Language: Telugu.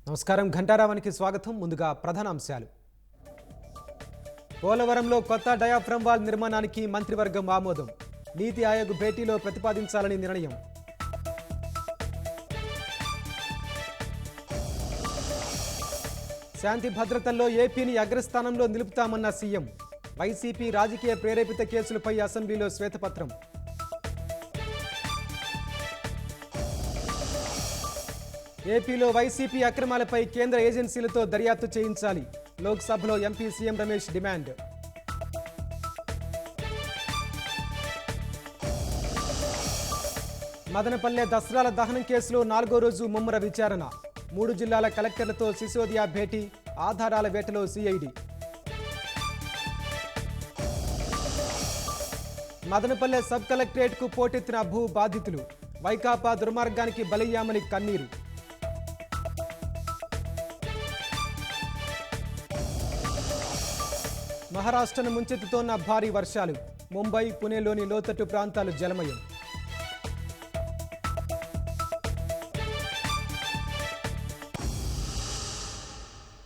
నమస్కారం ఘంటారావానికి స్వాగతం. ముందుగా ప్రధాన అంశాలు. పోలవరంలో కొత్త డయాఫ్రమ్ వాల్ నిర్మాణానికి మంత్రివర్గం ఆమోదం. నీతి ఆయోగ్ భేటీలో ప్రతిపాదించాలని నిర్ణయం. శాంతి భద్రతల్లో ఏపీని అగ్రస్థానంలో నిలుపుతామన్న సీఎం. వైసీపీ రాజకీయ ప్రేరేపిత కేసులపై అసెంబ్లీలో శ్వేతపత్రం. ఏపీలో వైసీపీ అక్రమాలపై కేంద్ర ఏజెన్సీలతో దర్యాప్తు చేయించాలి. లోక్సభలో MP CM Ramesh demand. Madanapalle దసరాల దహనం కేసులో 4వ రోజు ముమ్మర విచారణ. 3 జిల్లాల కలెక్టర్లతో సిసోదియా భేటీ. ఆధారాల వేటలో సిఐడి. మదనపల్లె సబ్ కలెక్టరేట్కు పోటెత్తిన భూ బాధితులు. వైకాపా దుర్మార్గానికి బలయ్యామని కన్నీరు. మహారాష్ట్రను ముంచెత్తుతోన్న భారీ వర్షాలు. ముంబై, పుణేలోని లోతట్టు ప్రాంతాలు జలమయం.